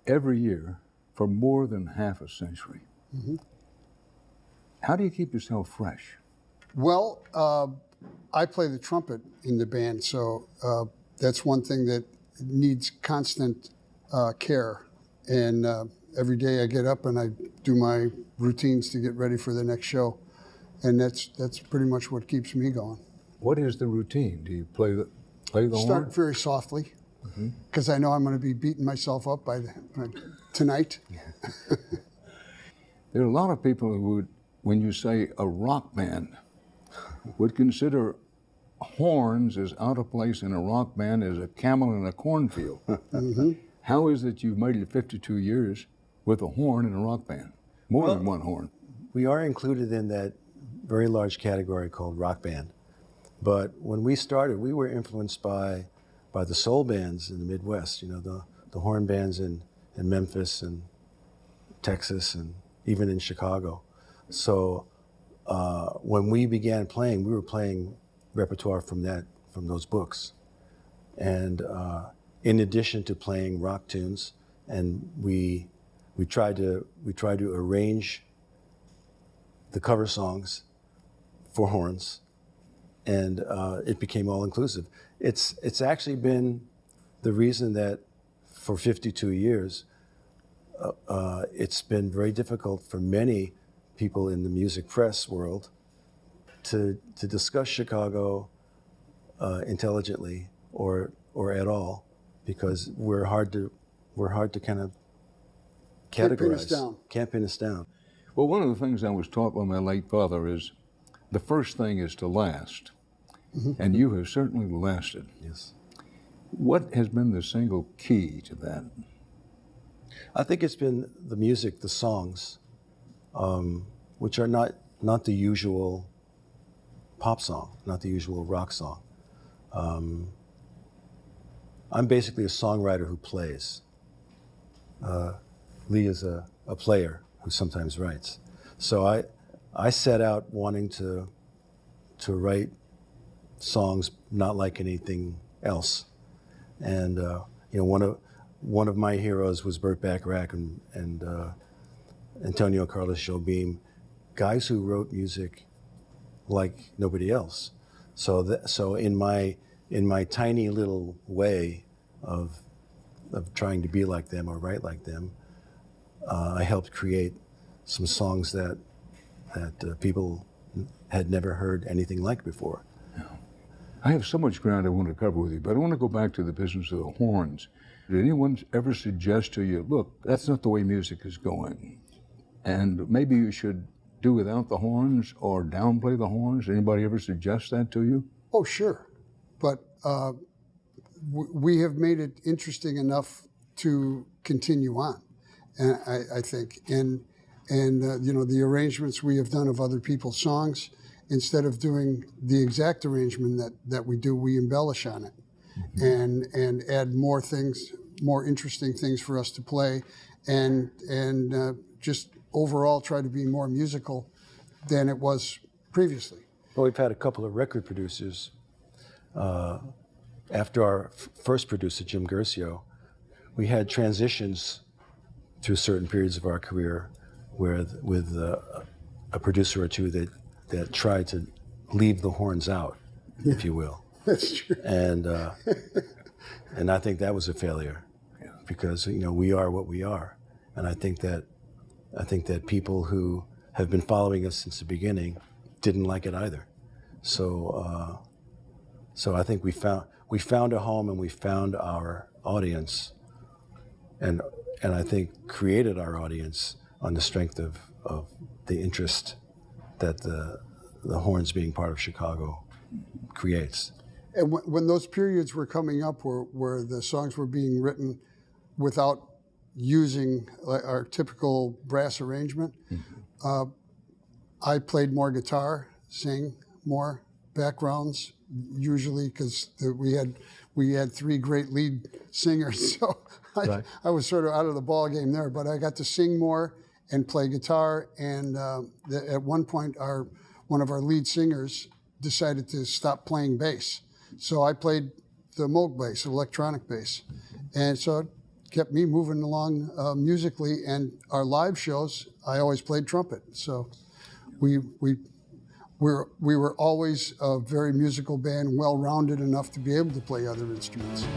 every year for more than half a century. Mm-hmm. How do you keep yourself fresh? Well, I play the trumpet in the band, so that's one thing that needs constant care. And every day I get up and I do my routines to get ready for the next show. And that's pretty much what keeps me going. What is the routine? Do you play the horn? Start very softly, because I know I'm going to be beating myself up by tonight. There are a lot of people who would, when you say a rock band, would consider horns as out of place in a rock band as a camel in a cornfield. How is it you've made it 52 years with a horn in a rock band? More than one horn. We are included in that very large category called rock band. But when we started, we were influenced by the soul bands in the Midwest, you know, the horn bands in Memphis and Texas and even in Chicago. So when we began playing, we were playing repertoire from those books. And in addition to playing rock tunes, and we tried to arrange the cover songs for horns, and it became all inclusive. It's actually been the reason that for 52 years, it's been very difficult for many people in the music press world to discuss Chicago intelligently or at all, because we're hard to kind of categorize. Can't pin us down. Well, one of the things I was taught by my late father is the first thing is to last. And you have certainly lasted. Yes. What has been the single key to that? I think it's been the music, the songs, which are not the usual pop song, not the usual rock song. I'm basically a songwriter who plays. Lee is a player who sometimes writes. So I set out wanting to write songs not like anything else. And you know, one of my heroes was Burt Bacharach and Antonio Carlos Jobim, guys who wrote music like nobody else. So in my tiny little way of trying to be like them or write like them, I helped create some songs that people had never heard anything like before. I have so much ground I want to cover with you, but I want to go back to the business of the horns. Did anyone ever suggest to you, look, that's not the way music is going, and maybe you should do without the horns or downplay the horns? Anybody ever suggest that to you? Oh, sure. But we have made it interesting enough to continue on, and I think. And you know, the arrangements we have done of other people's songs, instead of doing the exact arrangement that we do, we embellish on it and add more things, more interesting things for us to play, and just overall try to be more musical than it was previously. Well, we've had a couple of record producers. After our first producer, Jim Guercio, we had transitions through certain periods of our career with a producer or two that tried to leave the horns out, if you will. That's true. And I think that was a failure, because you know, we are what we are, and I think that people who have been following us since the beginning didn't like it either. So I think we found a home, and we found our audience, and I think created our audience on the strength of the interest that the horns being part of Chicago creates. And when those periods were coming up where the songs were being written without using our typical brass arrangement, I played more guitar, sang more backgrounds, usually because we had three great lead singers, so I was sort of out of the ball game there. But I got to sing more and play guitar, and at one point one of our lead singers decided to stop playing bass. So I played the Moog bass, electronic bass. And so it kept me moving along musically. And our live shows, I always played trumpet. So we were always a very musical band, well-rounded enough to be able to play other instruments.